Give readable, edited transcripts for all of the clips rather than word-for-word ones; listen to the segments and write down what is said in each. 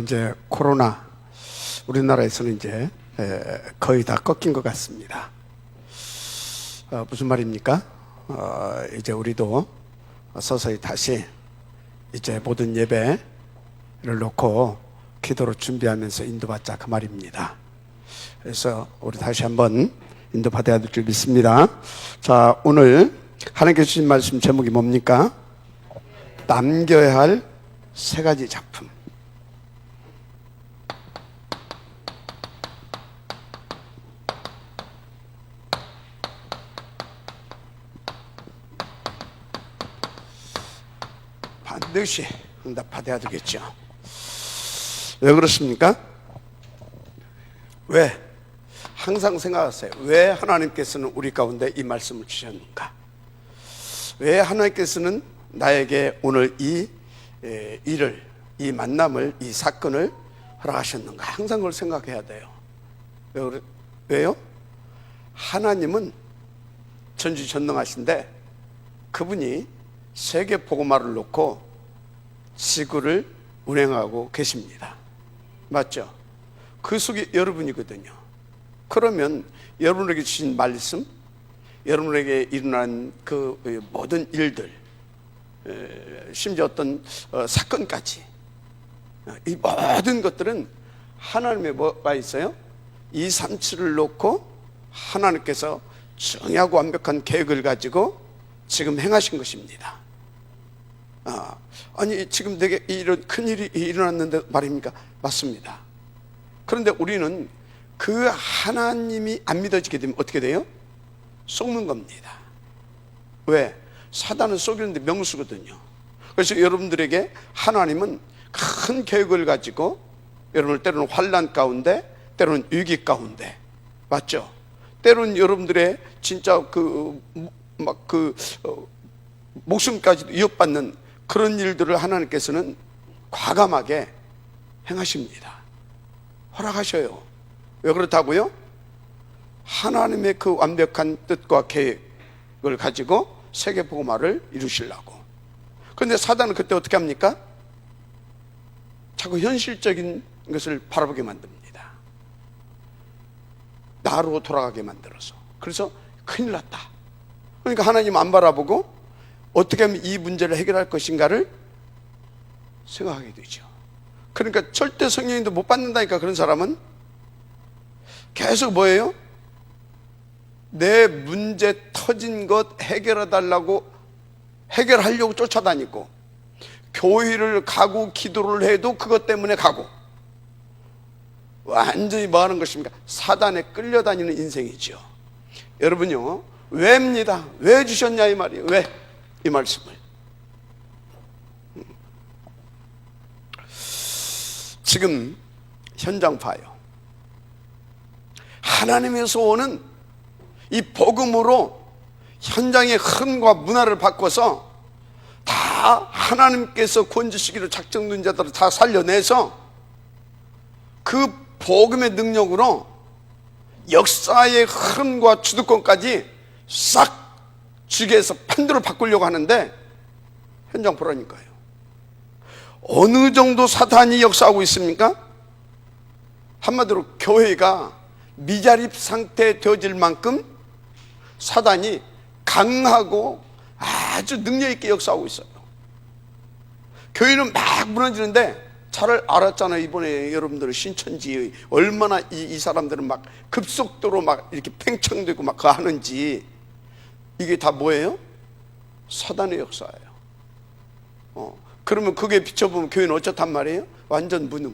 이제 코로나 우리나라에서는 이제 거의 다 꺾인 것 같습니다. 무슨 말입니까? 이제 우리도 서서히 다시 이제 모든 예배를 놓고 기도로 준비하면서 인도받자 그 말입니다. 그래서 우리 다시 한번 인도받아야 될 줄 믿습니다. 자, 오늘 하나님께서 주신 말씀 제목이 뭡니까? 남겨야 할 세 가지 작품. 반드시 응답받아야 되겠죠. 왜 그렇습니까? 왜? 항상 생각하세요. 왜 하나님께서는 우리 가운데 이 말씀을 주셨는가? 왜 하나님께서는 나에게 오늘 이 일을, 이 만남을, 이 사건을 허락하셨는가? 항상 그걸 생각해야 돼요. 왜요? 하나님은 전지전능하신데 그분이 세계 복음화를 놓고 지구를 운행하고 계십니다. 맞죠? 그 속에 여러분이거든요. 그러면 여러분에게 주신 말씀, 여러분에게 일어난 그 모든 일들, 심지어 어떤 사건까지, 이 모든 것들은 하나님의 뭐가 있어요? 2, 3, 7을 놓고 하나님께서 정의하고 완벽한 계획을 가지고 지금 행하신 것입니다. 아니 지금 내게 이런 큰일이 일어났는데 말입니까? 맞습니다. 그런데 우리는 그 하나님이 안 믿어지게 되면 어떻게 돼요? 속는 겁니다. 왜? 사단은 속이는데 명수거든요. 그래서 여러분들에게 하나님은 큰 계획을 가지고 여러분을 때로는 환난 가운데, 때로는 위기 가운데, 맞죠? 때로는 여러분들의 진짜 목숨까지도 위협받는 그런 일들을 하나님께서는 과감하게 행하십니다. 허락하셔요. 왜 그렇다고요? 하나님의 그 완벽한 뜻과 계획을 가지고 세계 복음화를 이루시려고. 그런데 사단은 그때 어떻게 합니까? 자꾸 현실적인 것을 바라보게 만듭니다. 나로 돌아가게 만들어서. 그래서 큰일 났다. 그러니까 하나님 안 바라보고 어떻게 하면 이 문제를 해결할 것인가를 생각하게 되죠. 그러니까 절대 성령님도 못 받는다니까. 그런 사람은 계속 뭐예요? 내 문제 터진 것 해결해달라고 해결하려고 쫓아다니고, 교회를 가고 기도를 해도 그것 때문에 가고, 완전히 뭐 하는 것입니까? 사단에 끌려다니는 인생이죠. 여러분요, 왜입니다. 왜 주셨냐 이 말이에요. 왜? 이 말씀을 지금 현장 봐요. 하나님에서 오는 이 복음으로 현장의 흐름과 문화를 바꿔서 다 하나님께서 구원주시기로 작정된 자들을 다 살려내서 그 복음의 능력으로 역사의 흐름과 주도권까지 싹 쥐게 해서 판도를 바꾸려고 하는데 현장 보라니까요. 어느 정도 사탄이 역사하고 있습니까? 한마디로 교회가 미자립 상태에 되어질 만큼 사단이 강하고 아주 능력 있게 역사하고 있어요. 교회는 막 무너지는데 잘 알았잖아요. 이번에 여러분들 신천지 얼마나 이 사람들은 막 급속도로 막 이렇게 팽창되고 막 그 하는지. 이게 다 뭐예요? 사단의 역사예요. 그러면 그게 비춰보면 교회는 어쩌단 말이에요? 완전 무능.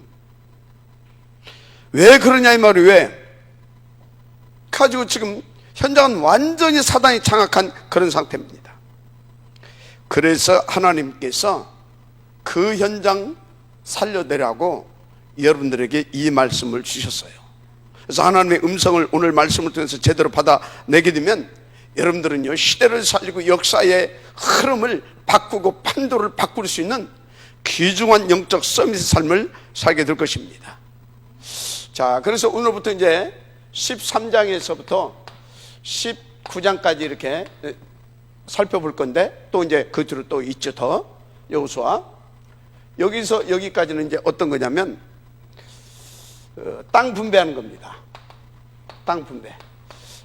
왜 그러냐 이 말이. 왜? 가지고 지금 현장은 완전히 사단이 장악한 그런 상태입니다. 그래서 하나님께서 그 현장 살려내라고 여러분들에게 이 말씀을 주셨어요. 그래서 하나님의 음성을 오늘 말씀을 통해서 제대로 받아내게 되면 여러분들은요, 시대를 살리고 역사의 흐름을 바꾸고 판도를 바꿀 수 있는 귀중한 영적 서밋의 삶을 살게 될 것입니다. 자, 그래서 오늘부터 이제 13장에서부터 19장까지 이렇게 살펴볼 건데, 또 이제 그 뒤로 또 있죠. 더 여호수아 여기서 여기까지는 이제 어떤 거냐면 땅 분배하는 겁니다. 땅 분배.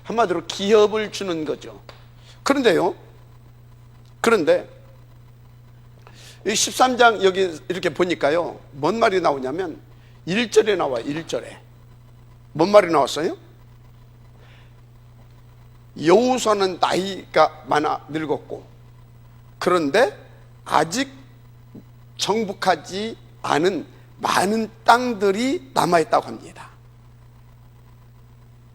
한마디로 기업을 주는 거죠. 그런데 이 13장 여기 이렇게 보니까요, 뭔 말이 나오냐면 1절에 나와요. 1절에 뭔 말이 나왔어요? 여호수아는 나이가 많아 늙었고, 그런데 아직 정복하지 않은 많은 땅들이 남아있다고 합니다.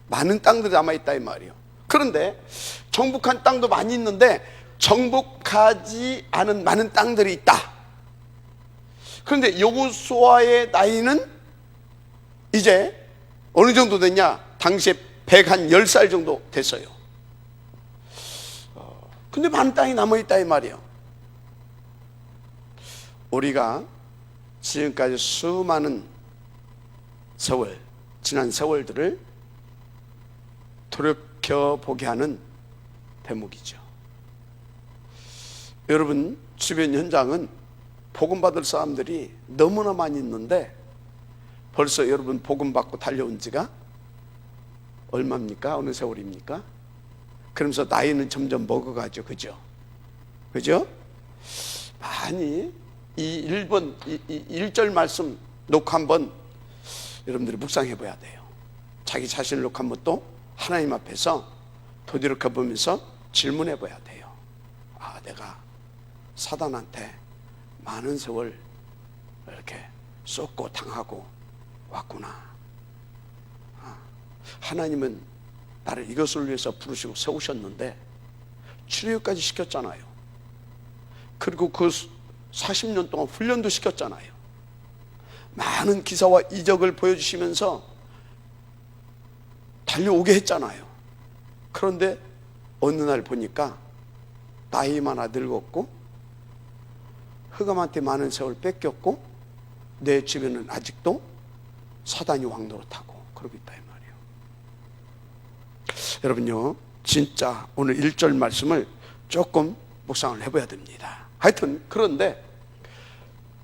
많은 땅들이 남아있다 이 말이에요. 그런데 정복한 땅도 많이 있는데 정복하지 않은 많은 땅들이 있다. 그런데 여호수아의 나이는 이제 어느 정도 됐냐? 당시에 110살 정도 됐어요. 근데 많은 땅이 남아있다 이 말이에요. 우리가 지금까지 수많은 세월, 지난 세월들을 돌이켜보게 하는 대목이죠. 여러분 주변 현장은 복음받을 사람들이 너무나 많이 있는데 벌써 여러분 복음받고 달려온 지가 얼마입니까? 어느 세월입니까? 그러면서 나이는 점점 먹어가죠. 그죠? 많이 이 1절 말씀 놓고 한번 여러분들이 묵상해 봐야 돼요. 자기 자신을 놓고 한번 또 하나님 앞에서 도드락해 보면서 질문해 봐야 돼요. 아, 내가 사단한테 많은 세월 이렇게 쏟고 당하고 왔구나. 하나님은 나를 이것을 위해서 부르시고 세우셨는데 치료까지 시켰잖아요. 그리고 그 40년 동안 훈련도 시켰잖아요. 많은 기사와 이적을 보여주시면서 달려오게 했잖아요. 그런데 어느 날 보니까 나이 많아 늙었고 흑암한테 많은 세월 뺏겼고 내 주변은 아직도 사단이 왕노릇하고 그러고 있다 이 말이에요. 여러분요, 진짜 오늘 1절 말씀을 조금 묵상을 해봐야 됩니다. 하여튼 그런데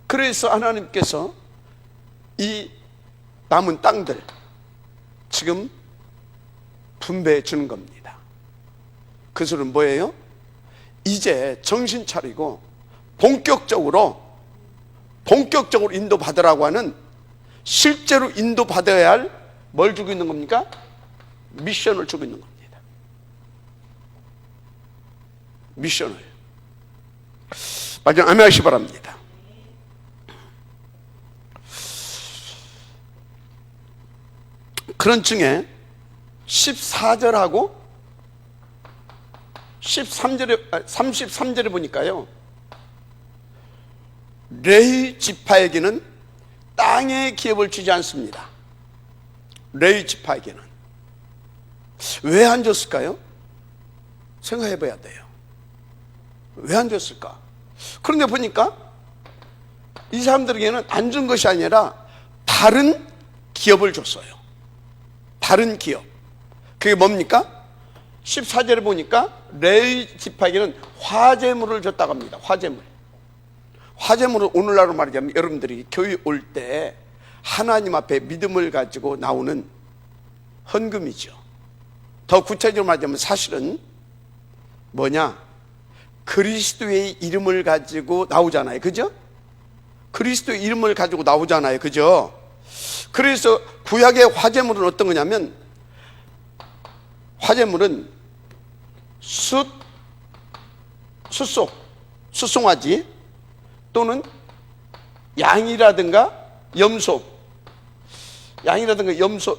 그래서 하나님께서 이 남은 땅들 지금 분배해 주는 겁니다. 그 소리는 뭐예요? 이제 정신 차리고 본격적으로 인도받으라고 하는, 실제로 인도받아야 할 뭘 주고 있는 겁니까? 미션을 주고 있는 겁니다. 미션을. 마지막 아멘 하시기 바랍니다. 그런 중에 14절하고 33절에 보니까요, 레위 지파에게는 땅의 기업을 주지 않습니다. 레위 지파에게는. 왜 안 줬을까요? 생각해 봐야 돼요. 왜 안 줬을까? 그런데 보니까 이 사람들에게는 안 준 것이 아니라 다른 기업을 줬어요. 다른 기업. 그게 뭡니까? 14절에 보니까 레위 지파에게는 화제물을 줬다고 합니다. 화제물은 오늘날로 말하자면 여러분들이 교회 올 때 하나님 앞에 믿음을 가지고 나오는 헌금이죠. 더 구체적으로 말하자면 사실은 뭐냐? 그리스도의 이름을 가지고 나오잖아요. 그죠? 그리스도의 이름을 가지고 나오잖아요. 그죠? 그래서 구약의 화제물은 어떤 거냐면, 화제물은 숫송아지 또는 양이라든가 염소,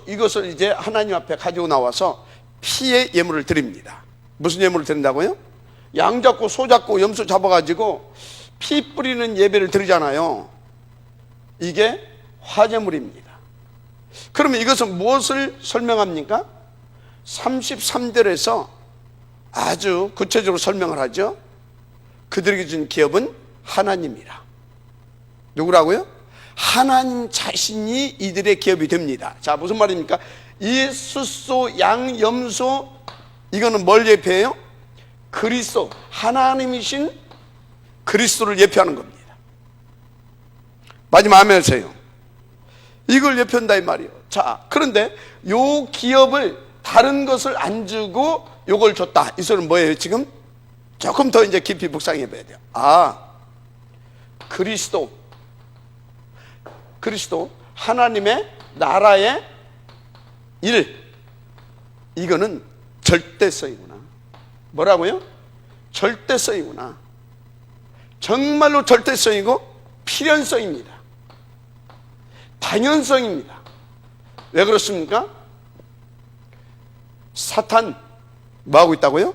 이것을 이제 하나님 앞에 가지고 나와서 피의 예물을 드립니다. 무슨 예물을 드린다고요? 양 잡고 소 잡고 염소 잡아가지고 피 뿌리는 예배를 드리잖아요. 이게 화제물입니다. 그러면 이것은 무엇을 설명합니까? 33절에서 아주 구체적으로 설명을 하죠. 그들에게 준 기업은 하나님이라. 누구라고요? 하나님 자신이 이들의 기업이 됩니다. 자, 무슨 말입니까? 이 숫소, 양, 염소, 이거는 뭘 예표해요? 그리스도, 하나님이신 그리스도를 예표하는 겁니다. 마지막 아멘 하세요. 이걸 예편다 이 말이에요. 자, 그런데 요 기업을 다른 것을 안 주고 요걸 줬다. 이 소리는 뭐예요? 지금 조금 더 이제 깊이 묵상해 봐야 돼요. 그리스도 하나님의 나라의 일, 이거는 절대성이구나. 뭐라고요? 절대성이구나. 정말로 절대성이고 필연성입니다. 당연성입니다. 왜 그렇습니까? 사탄 뭐하고 있다고요?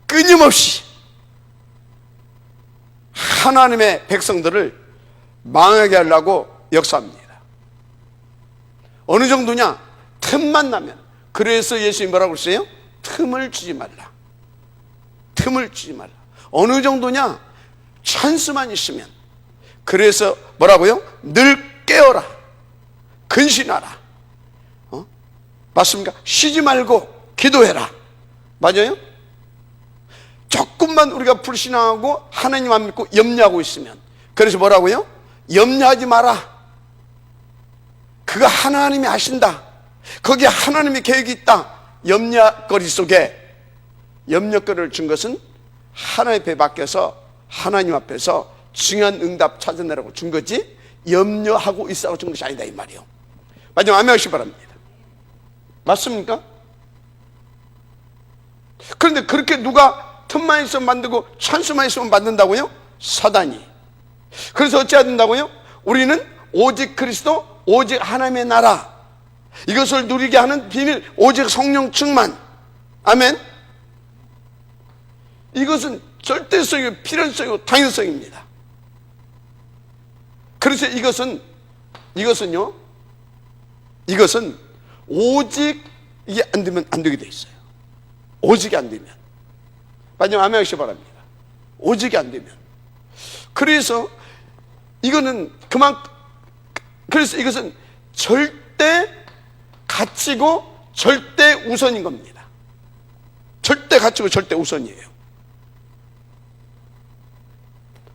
끊임없이 하나님의 백성들을 망하게 하려고 역사합니다. 어느 정도냐? 틈만 나면. 그래서 예수님이 뭐라고 그랬어요? 틈을 주지 말라. 틈을 주지 말라. 어느 정도냐? 찬스만 있으면. 그래서 뭐라고요? 늘 깨어라. 근신하라. 맞습니까? 쉬지 말고 기도해라. 맞아요? 조금만 우리가 불신앙하고 하나님 안 믿고 염려하고 있으면, 그래서 뭐라고요? 염려하지 마라. 그거 하나님이 하신다. 거기에 하나님의 계획이 있다. 염려거리 속에 염려거리를 준 것은 하나님 앞에 맡겨서 하나님 앞에서 중요한 응답 찾아내라고 준 거지, 염려하고 있으라고 준 것이 아니다 이 말이에요. 마지막 아멘 하시기 바랍니다. 맞습니까? 그런데 그렇게 누가 틈만 있으면 만들고 찬스만 있으면 만든다고요? 사단이. 그래서 어찌해야 된다고요? 우리는 오직 그리스도, 오직 하나님의 나라, 이것을 누리게 하는 비밀, 오직 성령 충만. 아멘. 이것은 절대성이고 필연성이고 당연성입니다. 그래서 이것은 오직 이게 안 되면 안 되게 돼 있어요. 오직이 안 되면. 마지막 아멘 하시기 바랍니다. 오직이 안 되면. 그래서 이거는 그래서 이것은 절대 가치고 절대 우선인 겁니다. 절대 가치고 절대 우선이에요.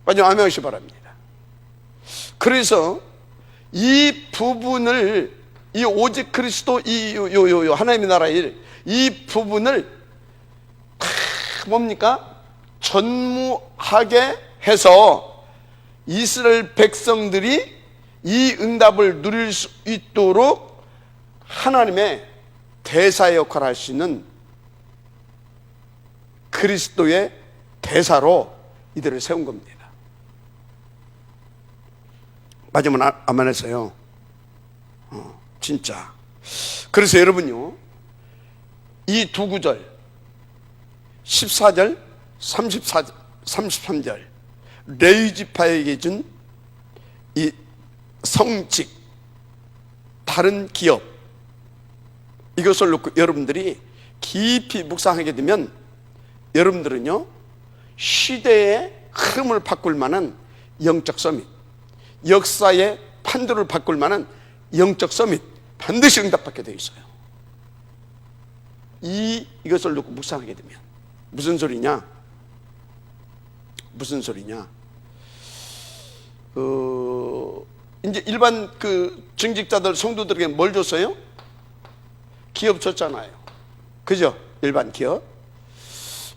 마지막 아멘 하시기 바랍니다. 그래서 이 부분을, 이 오직 그리스도, 하나님의 나라의 일, 이 부분을 뭡니까? 전무하게 해서 이스라엘 백성들이 이 응답을 누릴 수 있도록 하나님의 대사의 역할을 할 수 있는 그리스도의 대사로 이들을 세운 겁니다. 마지막 아멘했어요. 진짜. 그래서 여러분요, 이 두 구절 14절 33절 레위지파에게 준 이 성직, 다른 기업, 이것을 놓고 여러분들이 깊이 묵상하게 되면 여러분들은요, 시대의 흐름을 바꿀 만한 영적 서밋, 역사의 판도를 바꿀 만한 영적 서밋 반드시 응답받게 되어 있어요. 이것을 놓고 묵상하게 되면 무슨 소리냐? 이제 일반 정직자들, 성도들에게 뭘 줬어요? 기업 줬잖아요. 그죠? 일반 기업.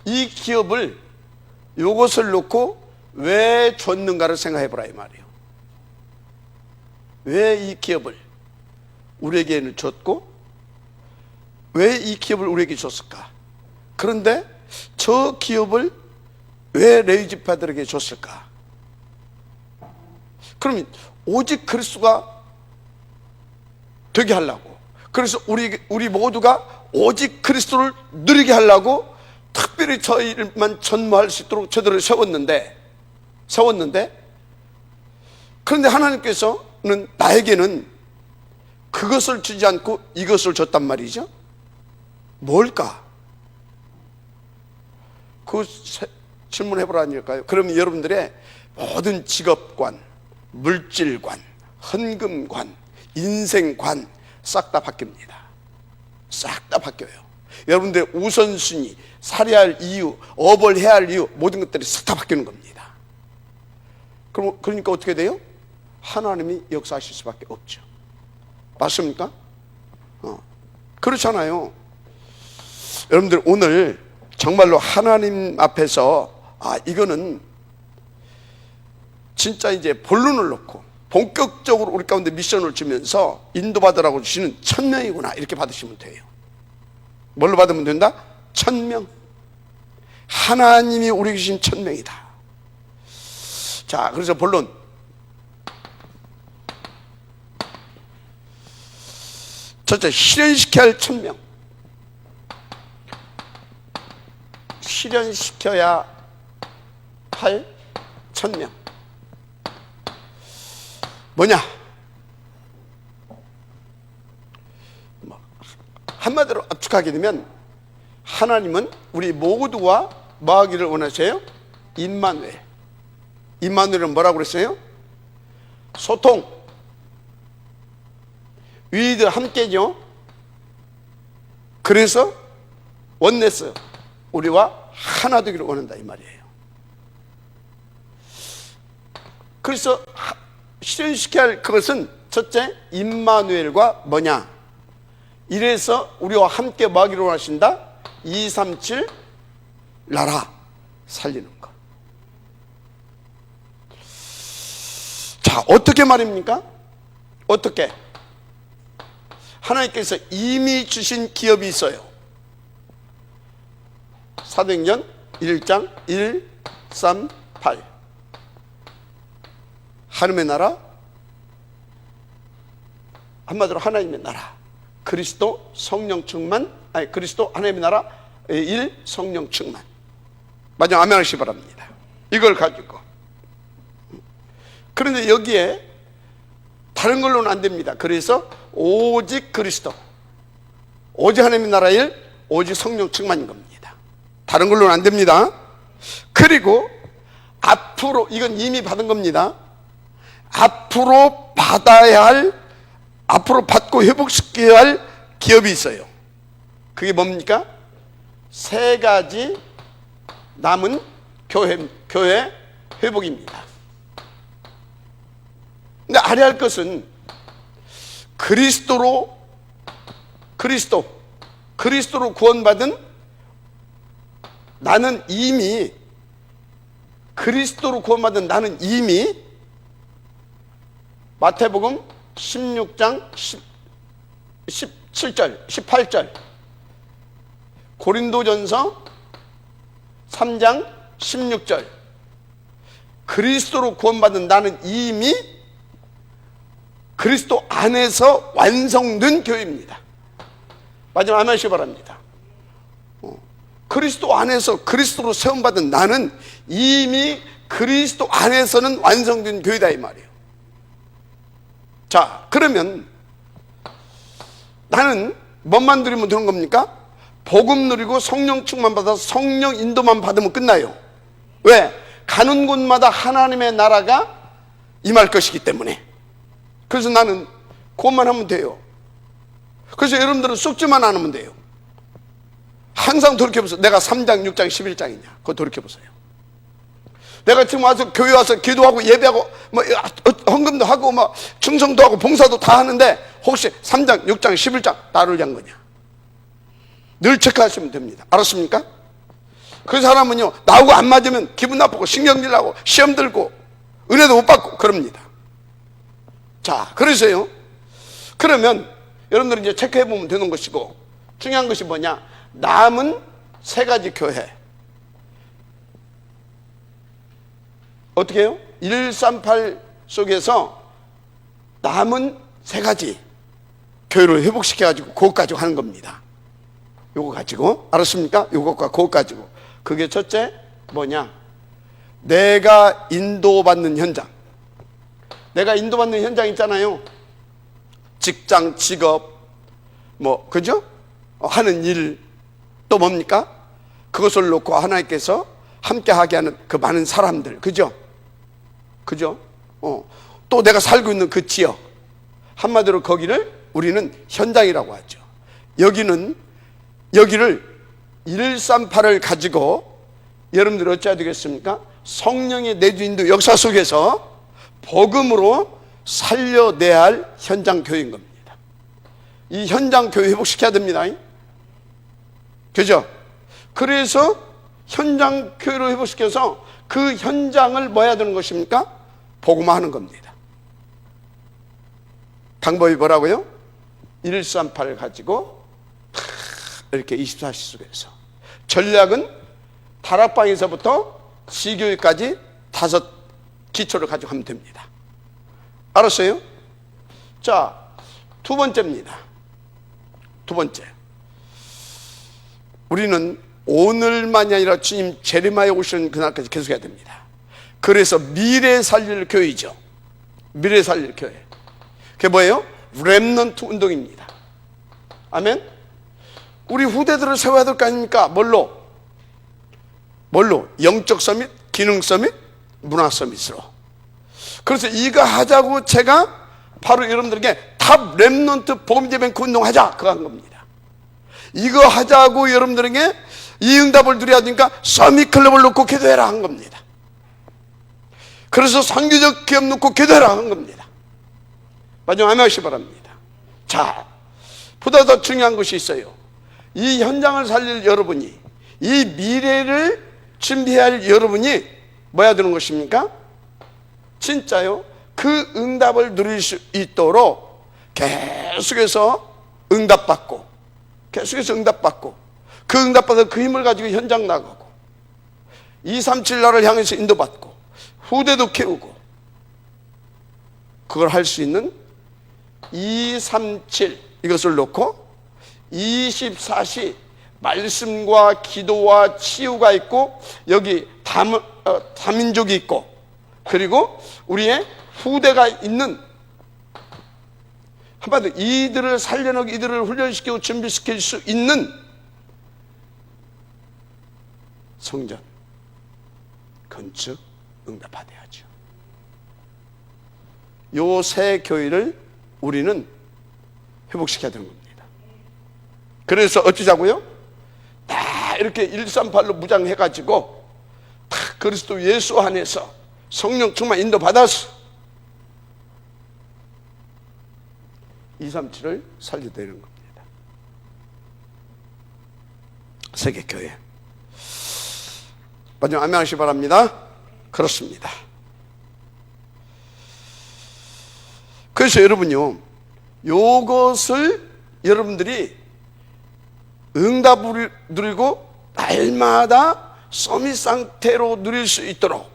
이 기업을, 요것을 놓고 왜 줬는가를 생각해 보라 이 말이에요. 왜 이 기업을 우리에게는 줬고, 왜 이 기업을 우리에게 줬을까? 그런데 저 기업을 왜 레위지파들에게 줬을까? 그러면 오직 그리스도가 되게 하려고, 그래서 우리 모두가 오직 그리스도를 누리게 하려고 특별히 저희만 전무할 수 있도록 제대로 세웠는데, 그런데 하나님께서는 나에게는 그것을 주지 않고 이것을 줬단 말이죠. 뭘까? 그 질문해보라니까요. 그러면 여러분들의 모든 직업관, 물질관, 헌금관, 인생관 싹 다 바뀝니다. 싹 다 바뀌어요. 여러분들의 우선순위, 살해야 할 이유, 업을 해야 할 이유, 모든 것들이 싹 다 바뀌는 겁니다. 그러니까 어떻게 돼요? 하나님이 역사하실 수밖에 없죠. 맞습니까? 그렇잖아요. 여러분들 오늘 정말로 하나님 앞에서 이거는 진짜 이제 본론을 놓고 본격적으로 우리 가운데 미션을 주면서 인도받으라고 주시는 1000명이구나 이렇게 받으시면 돼요. 뭘로 받으면 된다? 1000명. 하나님이 우리 주신 1000명이다. 자, 그래서 본론. 첫째, 실현시켜야 할 1000명. 실현시켜야 할 1000명. 뭐냐? 한마디로 압축하게 되면 하나님은 우리 모두와 뭐 하기를 원하세요? 임마누엘. 임마누엘은 뭐라고 그랬어요? 소통. 위들 함께죠. 그래서 원네스, 우리와 하나 되기를 원한다 이 말이에요. 그래서 실현시켜야 할 그것은 첫째, 임마누엘과 뭐냐? 이래서 우리와 함께 뭐 하기를 원하신다? 237 나라 살리는 것. 자, 어떻게 말입니까? 어떻게? 하나님께서 이미 주신 기업이 있어요. 사도행전 1장 1, 3, 8. 하나님의 나라, 한마디로 하나님의 나라, 그리스도 성령 충만, 그리스도 하나님의 나라 1 성령 충만. 마지막 아멘 하시기 바랍니다. 이걸 가지고. 그런데 여기에 다른 걸로는 안 됩니다. 그래서 오직 그리스도, 오직 하나님의 나라 1, 오직 성령 충만인 겁니다. 다른 걸로는 안 됩니다. 그리고 앞으로, 이건 이미 받은 겁니다. 앞으로 받아야 할, 앞으로 받고 회복시켜야 할 기업이 있어요. 그게 뭡니까? 3가지 남은 교회 회복입니다. 근데 알아야 할 것은 그리스도로 구원받은 나는 이미, 그리스도로 구원받은 나는 이미 마태복음 16장 17절, 18절, 고린도전서 3장 16절, 그리스도로 구원받은 나는 이미 그리스도 안에서 완성된 교회입니다. 마지막 아멘 하시기 바랍니다. 그리스도 안에서 그리스도로 세움받은 나는 이미 그리스도 안에서는 완성된 교회다 이 말이에요. 자, 그러면 나는 뭐만 누리면 되는 겁니까? 복음 누리고 성령 충만 받아서 성령 인도만 받으면 끝나요. 왜? 가는 곳마다 하나님의 나라가 임할 것이기 때문에. 그래서 나는 그것만 하면 돼요. 그래서 여러분들은 쑥지만 안 하면 돼요. 항상 돌이켜보세요. 내가 3장, 6장, 11장이냐 그거 돌이켜보세요. 내가 지금 와서 교회 와서 기도하고 예배하고 뭐 헌금도 하고 뭐 충성도 하고 봉사도 다 하는데 혹시 3장, 6장, 11장 나를 위한 거냐? 늘 체크하시면 됩니다. 알았습니까? 그 사람은요, 나하고 안 맞으면 기분 나쁘고 신경질 나고 시험 들고 은혜도 못 받고 그럽니다. 자, 그래서요, 그러면 여러분들은 이제 체크해 보면 되는 것이고, 중요한 것이 뭐냐? 남은 3가지 교회. 어떻게 해요? 138 속에서 남은 3가지 교회를 회복시켜가지고 그것 가지고 하는 겁니다. 요거 가지고, 알았습니까? 요것과 그것 가지고. 그게 첫째 뭐냐? 내가 인도받는 현장. 내가 인도받는 현장 있잖아요. 직장, 직업, 뭐, 그죠? 하는 일, 또 뭡니까? 그것을 놓고 하나님께서 함께 하게 하는 그 많은 사람들, 그죠? 그죠? 또 내가 살고 있는 그 지역. 한마디로 거기를 우리는 현장이라고 하죠. 여기를 138을 가지고 여러분들 어찌해야 되겠습니까? 성령의 내주인도 역사 속에서 복음으로 살려내야 할 현장 교회인 겁니다. 이 현장 교회 회복시켜야 됩니다. 그죠? 그래서 현장 교회로 회복시켜서 그 현장을 뭐 해야 되는 것입니까? 복음화하는 겁니다. 방법이 뭐라고요? 138 가지고 이렇게 24시 속에서 전략은 다락방에서부터 지교회까지 5 기초를 가지고 하면 됩니다. 알았어요? 자, 두 번째입니다. 두 번째, 우리는 오늘만이 아니라 주님 재림하여 오시는 그날까지 계속해야 됩니다. 그래서 미래 살릴 교회이죠. 미래 살릴 교회. 그게 뭐예요? 렘넌트 운동입니다. 아멘? 우리 후대들을 세워야 될 거 아닙니까? 뭘로? 영적 서밋, 기능 서밋, 문화 서밋으로. 그래서 이거 하자고 제가 바로 여러분들에게 탑 렘넌트 복음제뱅크 운동하자 그거 한 겁니다. 이거 하자고 여러분들에게 이 응답을 누려야 되니까 서밋 클럽을 놓고 기도해라 한 겁니다. 그래서 선교적 기업 놓고 기도해라 한 겁니다. 마지막 아멘 하시기 바랍니다. 자, 보다 더 중요한 것이 있어요. 이 현장을 살릴 여러분이, 이 미래를 준비해야 할 여러분이 뭐야 되는 것입니까? 진짜요? 그 응답을 누릴 수 있도록 계속해서 응답받고, 그 응답받아 그 힘을 가지고 현장 나가고 237 나라를 향해서 인도받고 후대도 키우고, 그걸 할 수 있는 237 이것을 놓고 24시 말씀과 기도와 치유가 있고, 여기 다민족이 있고, 그리고 우리의 후대가 있는, 한마디로 이들을 살려내고 이들을 훈련시키고 준비시킬 수 있는 성전 건축 응답받아야죠. 요 세 교회를 우리는 회복시켜야 되는 겁니다. 그래서 어쩌자고요? 다 이렇게 138로 무장해가지고 다 그리스도 예수 안에서 성령 충만 인도받아서 237을 살려내는 겁니다. 세계교회. 마지막 아멘 하시기 바랍니다. 그렇습니다. 그래서 여러분요, 요것을 여러분들이 응답을 누리고 날마다 서밋 상태로 누릴 수 있도록,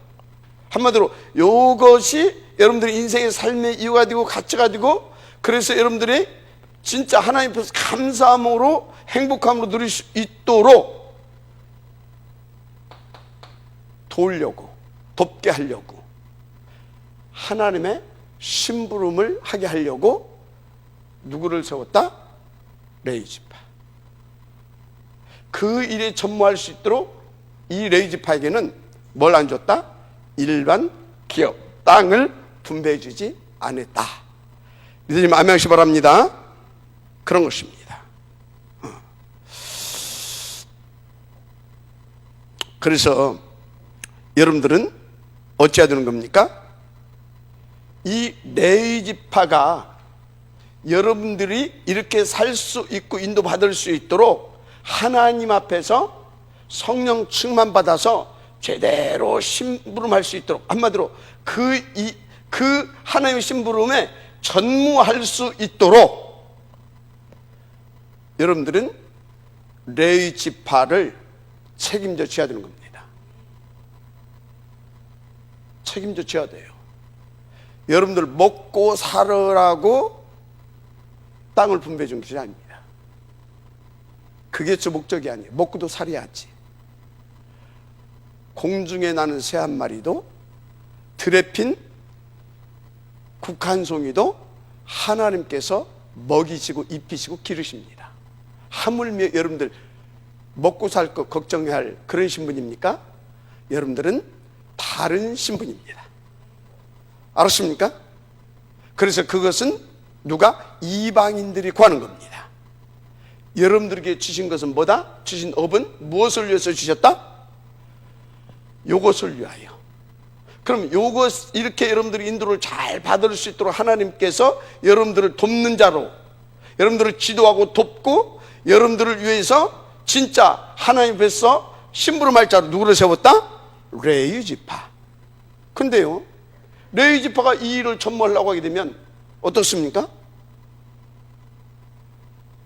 한마디로 요것이 여러분들의 인생의 삶의 이유가 되고 가치가 되고, 그래서 여러분들이 진짜 하나님 앞에서 감사함으로 행복함으로 누릴 수 있도록 도우려고, 돕게 하려고, 하나님의 심부름을 하게 하려고 누구를 세웠다? 레이지파. 그 일에 전무할 수 있도록 이 레이지파에게는 뭘 안 줬다? 일반 기업, 땅을 분배해 주지 않았다. 믿으시면 아멘 하시기 바랍니다. 그런 것입니다. 그래서 여러분들은 어찌해야 되는 겁니까? 이 레위지파가 여러분들이 이렇게 살 수 있고 인도받을 수 있도록 하나님 앞에서 성령 충만 받아서 제대로 심부름할 수 있도록, 한마디로 그 하나님의 심부름에 전무할 수 있도록 여러분들은 레위지파를 책임져 져야 되는 겁니다. 책임져 져야 돼요. 여러분들 먹고 살으라고 땅을 분배해 준 것이 아닙니다. 그게 저 목적이 아니에요. 먹고도 살아야지. 공중에 나는 새 한 마리도, 들에 핀 국한송이도 하나님께서 먹이시고 입히시고 기르십니다. 하물며 여러분들 먹고 살 거 걱정해야 할 그런 신분입니까? 여러분들은 다른 신분입니다. 알았습니까? 그래서 그것은 누가? 이방인들이 구하는 겁니다. 여러분들에게 주신 것은 뭐다? 주신 업은 무엇을 위해서 주셨다? 요것을 위하여. 그럼 요거 이렇게 여러분들이 인도를 잘 받을 수 있도록 하나님께서 여러분들을 돕는 자로, 여러분들을 지도하고 돕고 여러분들을 위해서 진짜 하나님 앞에서 심부름할 자로 누구를 세웠다? 레위 지파. 근데요, 레위 지파가 이 일을 전무하려고 하게 되면 어떻습니까?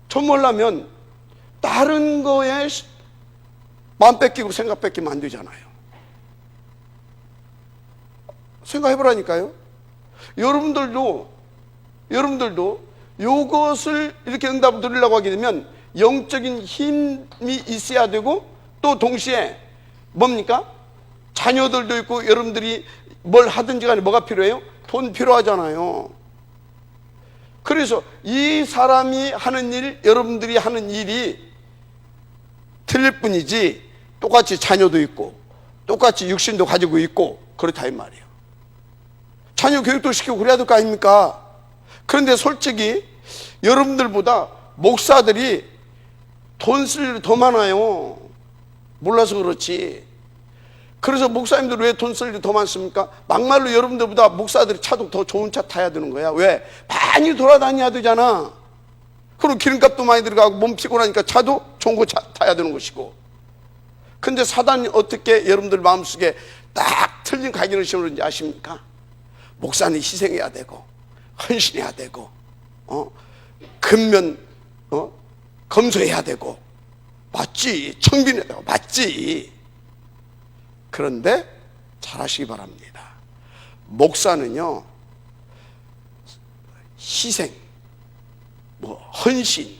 전무하려면 다른 거에 마음 뺏기고 생각 뺏기면 안 되잖아요. 생각해보라니까요. 여러분들도 이것을 이렇게 응답을 드리려고 하게 되면 영적인 힘이 있어야 되고, 또 동시에 뭡니까? 자녀들도 있고, 여러분들이 뭘 하든지 간에 뭐가 필요해요? 돈 필요하잖아요. 그래서 이 사람이 하는 일, 여러분들이 하는 일이 틀릴 뿐이지 똑같이 자녀도 있고 똑같이 육신도 가지고 있고 그렇다 이 말이에요. 자녀 교육도 시키고 그래야 될 거 아닙니까? 그런데 솔직히 여러분들보다 목사들이 돈 쓸 일이 더 많아요. 몰라서 그렇지. 그래서 목사님들 왜 돈 쓸 일이 더 많습니까? 막말로 여러분들보다 목사들이 차도 더 좋은 차 타야 되는 거야. 왜? 많이 돌아다녀야 되잖아. 그리고 기름값도 많이 들어가고 몸 피곤하니까 차도 좋은 거 타야 되는 것이고. 근데 사단이 어떻게 여러분들 마음속에 딱 틀린 각인을 심는지 아십니까? 목사는 희생해야 되고 헌신해야 되고 근면 검소해야 되고, 맞지? 청빈해야 되고, 맞지? 그런데 잘 하시기 바랍니다. 목사는요, 희생, 헌신,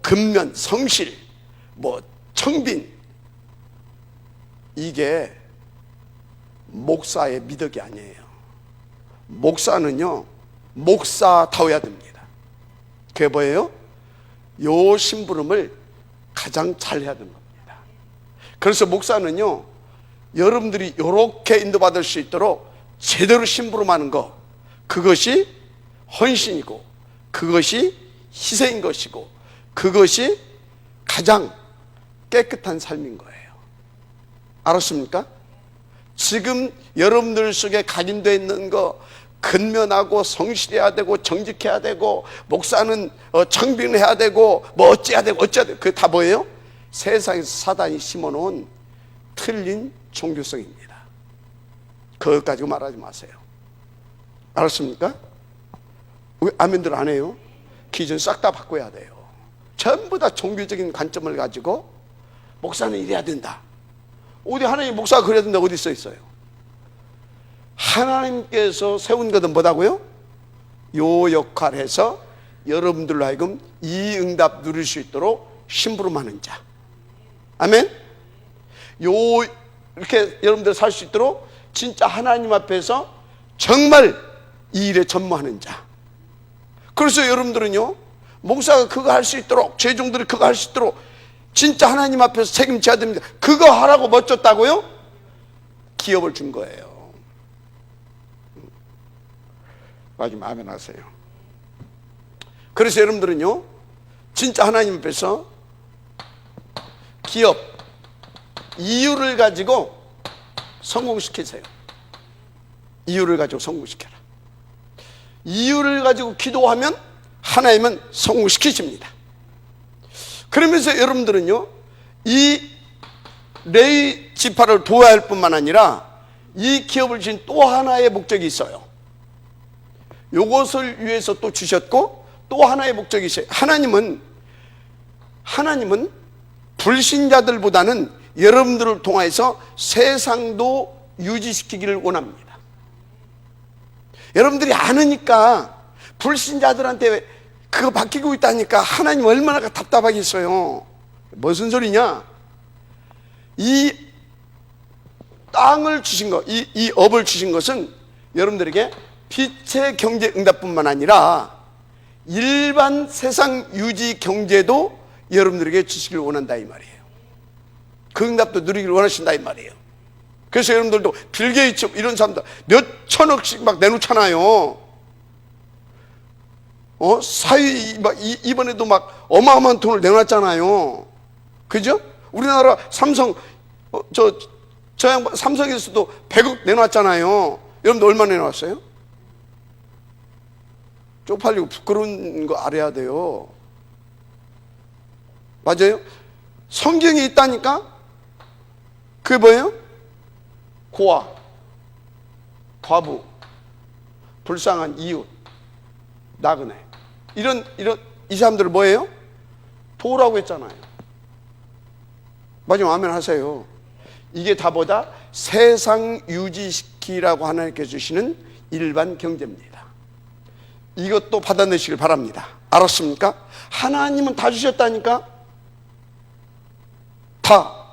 근면, 성실, 청빈, 이게 목사의 미덕이 아니에요. 목사는요, 목사다워야 됩니다. 그게 뭐예요? 요 심부름을 가장 잘 해야 되는 겁니다. 그래서 목사는요, 여러분들이 이렇게 인도받을 수 있도록 제대로 심부름하는 거, 그것이 헌신이고 그것이 희생인 것이고 그것이 가장 깨끗한 삶인 거예요. 알았습니까? 지금 여러분들 속에 각인되어 있는 거, 근면하고 성실해야 되고 정직해야 되고 목사는 청빈해야 되고 어찌해야 되고 그게 다 뭐예요? 세상에서 사단이 심어놓은 틀린 종교성입니다. 그것 가지고 말하지 마세요. 알았습니까? 왜 아멘들 안 해요? 기준 싹 다 바꿔야 돼요. 전부 다 종교적인 관점을 가지고 목사는 이래야 된다. 어디 하나님 목사가 그래야 된다 어디 써 있어요? 하나님께서 세운 것은 뭐다고요? 요 역할에서 여러분들로 하여금 이 응답 누릴 수 있도록 심부름하는 자. 아멘? 이렇게 여러분들 살 수 있도록 진짜 하나님 앞에서 정말 이 일에 전무하는 자. 그래서 여러분들은요, 목사가 그거 할 수 있도록, 제종들이 그거 할 수 있도록 진짜 하나님 앞에서 책임져야 됩니다. 그거 하라고 멋졌다고요? 기업을 준 거예요. 마지막 아멘 하세요. 그래서 여러분들은요, 진짜 하나님 앞에서 기업, 이유를 가지고 성공시키세요. 이유를 가지고 성공시켜라. 이유를 가지고 기도하면 하나님은 성공시키십니다. 그러면서 여러분들은요, 이 레위 지파를 도와야 할 뿐만 아니라 이 기업을 진 또 하나의 목적이 있어요. 요것을 위해서 또 주셨고 또 하나의 목적이 있어요. 하나님은 불신자들보다는 여러분들을 통해서 세상도 유지시키기를 원합니다. 여러분들이 아느니까, 불신자들한테 그거 바뀌고 있다니까 하나님 얼마나 답답하겠어요. 무슨 소리냐? 이 땅을 주신 것, 이 업을 주신 것은 여러분들에게 빛의 경제 응답뿐만 아니라 일반 세상 유지 경제도 여러분들에게 주시길 원한다 이 말이에요. 그 응답도 누리기를 원하신다 이 말이에요. 그래서 여러분들도 빌 게이츠 이런 사람들 몇 천억씩 막 내놓잖아요. 이번에도 막 어마어마한 돈을 내놨잖아요. 그죠? 우리나라 삼성 저 양반 삼성에서도 100억 내놨잖아요. 여러분들 얼마 내놨어요? 쪽팔리고 부끄러운 거 알아야 돼요. 맞아요? 성경에 있다니까? 그게 뭐예요? 고아, 과부, 불쌍한 이웃, 나그네. 이런 이 사람들을 뭐예요? 도우라고 했잖아요. 마지막 아멘 하세요. 이게 다보다 세상 유지시키라고 하나님께서 주시는 일반 경제입니다. 이것도 받아내시길 바랍니다. 알았습니까? 하나님은 다 주셨다니까? 다.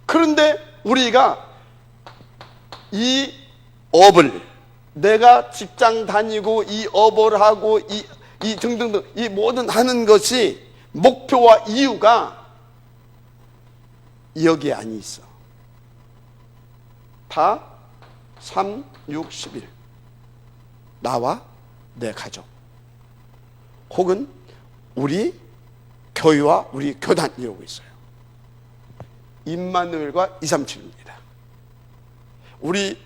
그런데 우리가 이 업을, 내가 직장 다니고 이 업을 하고 이 등등등 이 모든 하는 것이 목표와 이유가 여기에 아니 있어. 다 3, 6, 11 나와 내 가족 혹은 우리 교회와 우리 교단 이러고 있어요. 임마누엘과 237입니다. 우리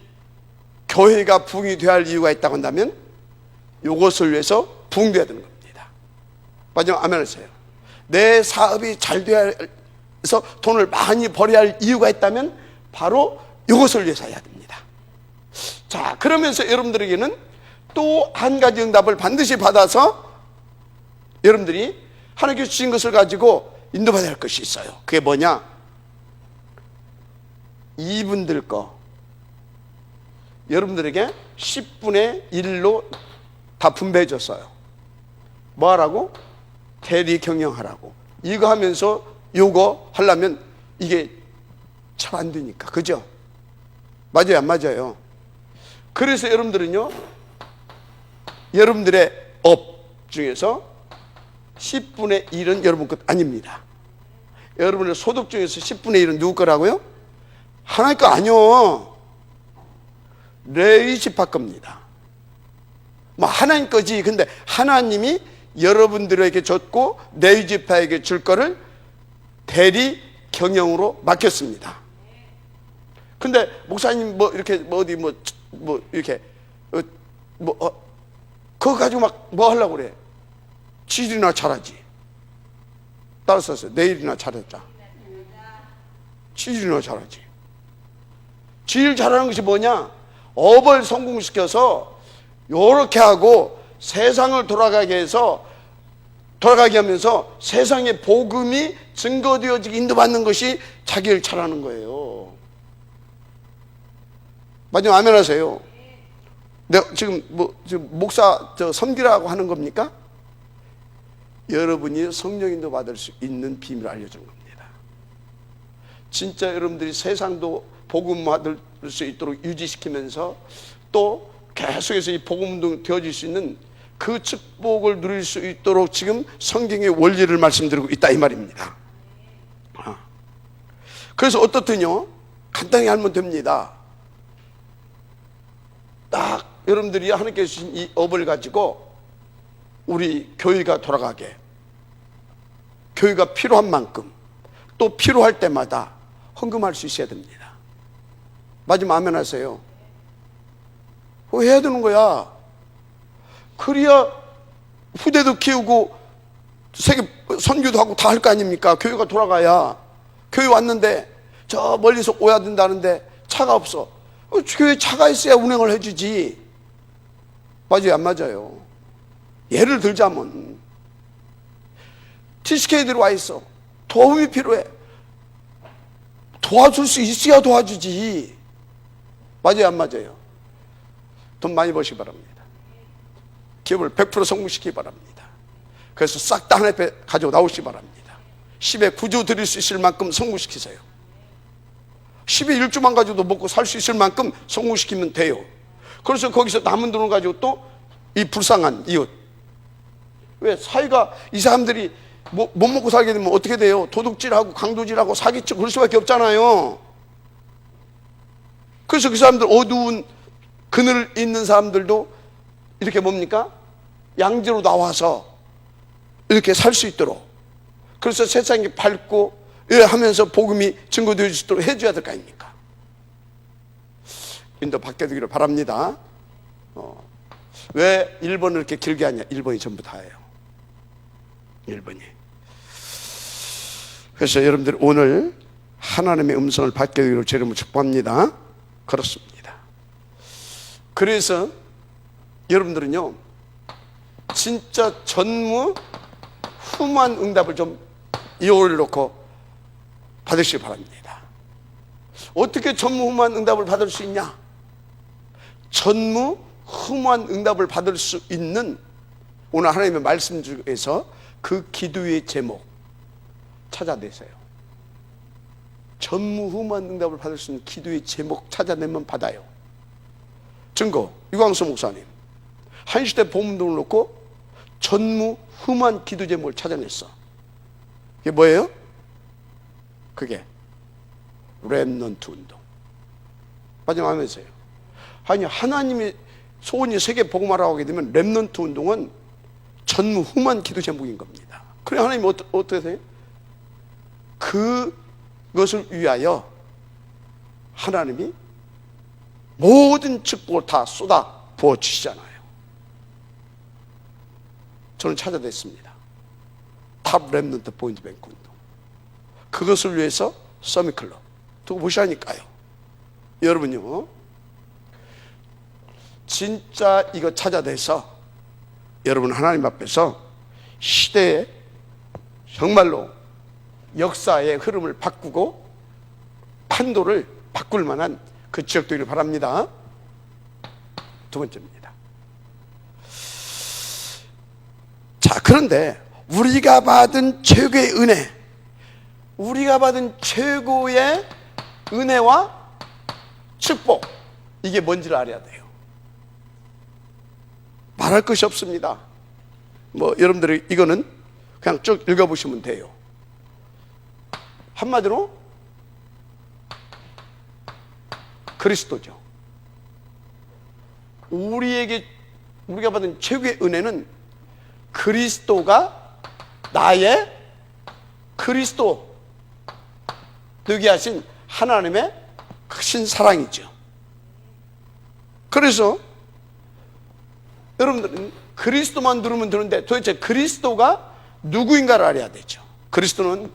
교회가 부흥이 되어야 할 이유가 있다고 한다면 이것을 위해서 부흥되어야 되는 겁니다. 마지막 아멘 하세요. 내 사업이 잘 되어야 해서 돈을 많이 벌어야 할 이유가 있다면 바로 이것을 위해서 해야 됩니다. 자, 그러면서 여러분들에게는 또 한 가지 응답을 반드시 받아서 여러분들이 하나님께서 주신 것을 가지고 인도받아야 할 것이 있어요. 그게 뭐냐? 이분들 거 여러분들에게 10분의 1로 다 분배해 줬어요. 뭐 하라고? 대리 경영하라고. 이거 하면서 요거 하려면 이게 잘 안 되니까. 그죠? 맞아요, 안 맞아요? 그래서 여러분들은요, 여러분들의 업 중에서 10분의 1은 여러분 것 아닙니다. 여러분의 소득 중에서 10분의 1은 누구 거라고요? 하나님 거 아니요. 레위 지파 겁니다. 뭐 하나님 거지. 근데 하나님이 여러분들에게 줬고 레위 지파에게 줄 거를 대리 경영으로 맡겼습니다. 근데 목사님 뭐 이렇게 뭐 어디 뭐 이렇게 그거 가지고 막 뭐 하려고 그래? 지일이나 잘하지. 따라 썼어요. 내일이나 잘했자. 지일이나 잘하지. 지일 잘하는 것이 뭐냐? 업을 성공시켜서 요렇게 하고 세상을 돌아가게 하면서 세상의 복음이 증거되어지게 인도받는 것이 자기 일 잘하는 거예요. 마지막 아멘 하세요. 내가 지금 지금 목사 섬기라고 하는 겁니까? 여러분이 성령인도 받을 수 있는 비밀을 알려준 겁니다. 진짜 여러분들이 세상도 복음 받을 수 있도록 유지시키면서 또 계속해서 이 복음도 되어질 수 있는 그 축복을 누릴 수 있도록 지금 성경의 원리를 말씀드리고 있다 이 말입니다. 그래서 어떻더냐? 간단히 하면 됩니다. 딱 여러분들이 하나님께서 주신 이 업을 가지고 우리 교회가 돌아가게, 교회가 필요한 만큼 또 필요할 때마다 헌금할 수 있어야 됩니다. 마지막 아멘 하세요. 그거 해야 되는 거야. 그래야 후대도 키우고 세계 선교도 하고 다 할 거 아닙니까? 교회가 돌아가야. 교회 왔는데 저 멀리서 오야 된다는데 차가 없어. 교회 차가 있어야 운행을 해주지. 맞아요, 안 맞아요? 예를 들자면 TCK들이 와 있어. 도움이 필요해. 도와줄 수 있어야 도와주지. 맞아요, 안 맞아요? 돈 많이 버시기 바랍니다. 기업을 100% 성공시키기 바랍니다. 그래서 싹 다 하나님 앞에 가지고 나오시기 바랍니다. 10에 9주 드릴 수 있을 만큼 성공시키세요. 10에 1주만 가지고도 먹고 살 수 있을 만큼 성공시키면 돼요. 그래서 거기서 남은 돈을 가지고 또 이 불쌍한 이웃. 왜? 사회가 이 사람들이 못 먹고 살게 되면 어떻게 돼요? 도둑질하고 강도질하고 사기치고 그럴 수밖에 없잖아요. 그래서 그 사람들 어두운 그늘 있는 사람들도 이렇게 뭡니까? 양지로 나와서 이렇게 살 수 있도록, 그래서 세상이 밝고 하면서 복음이 증거되어질 수 있도록 해줘야 될 거 아닙니까? 인도 바뀌어지기를 바랍니다. 왜 1번을 이렇게 길게 하냐? 1번이 전부 다예요. 1번이. 그래서 여러분들 오늘 하나님의 음성을 받게 되기를 제 이름으로 축복합니다. 그렇습니다. 그래서 여러분들은요, 진짜 전무 후무한 응답을 좀 이어를 놓고 받으시기 바랍니다. 어떻게 전무 후무한 응답을 받을 수 있냐? 전무 후무한 응답을 받을 수 있는 오늘 하나님의 말씀 중에서 그 기도의 제목 찾아내세요. 전무후무한 응답을 받을 수 있는 기도의 제목 찾아내면 받아요. 증거, 유광수 목사님 한 시대 보문동을 놓고 전무후무한 기도 제목을 찾아냈어. 그게 뭐예요? 그게 렘넌트 운동. 마지막 하면서요, 아니 하나님의 소원이 세계 복음화라고 하게 되면 렘넌트 운동은 전무후무한 기도 제목인 겁니다. 그래 하나님이 어떻게 하세요? 그것을 위하여 하나님이 모든 축복을 다 쏟아 부어주시잖아요. 저는 찾아냈습니다. 탑 렘넌트 포인트 뱅크 운동. 그것을 위해서 서밋클럽 두고 보시라니까요. 여러분요, 진짜 이거 찾아내서 여러분 하나님 앞에서 시대에 정말로 역사의 흐름을 바꾸고 판도를 바꿀 만한 그 지역 되기를 바랍니다. 두 번째입니다. 자, 그런데 우리가 받은 최고의 은혜, 우리가 받은 최고의 은혜와 축복, 이게 뭔지를 알아야 돼요. 말할 것이 없습니다. 여러분들이 이거는 그냥 쭉 읽어보시면 돼요. 한마디로 그리스도죠. 우리가 받은 최고의 은혜는 그리스도가 나의 그리스도 되게 하신 하나님의 크신 사랑이죠. 그래서 여러분들은 그리스도만 들으면 되는데 도대체 그리스도가 누구인가를 알아야 되죠. 그리스도는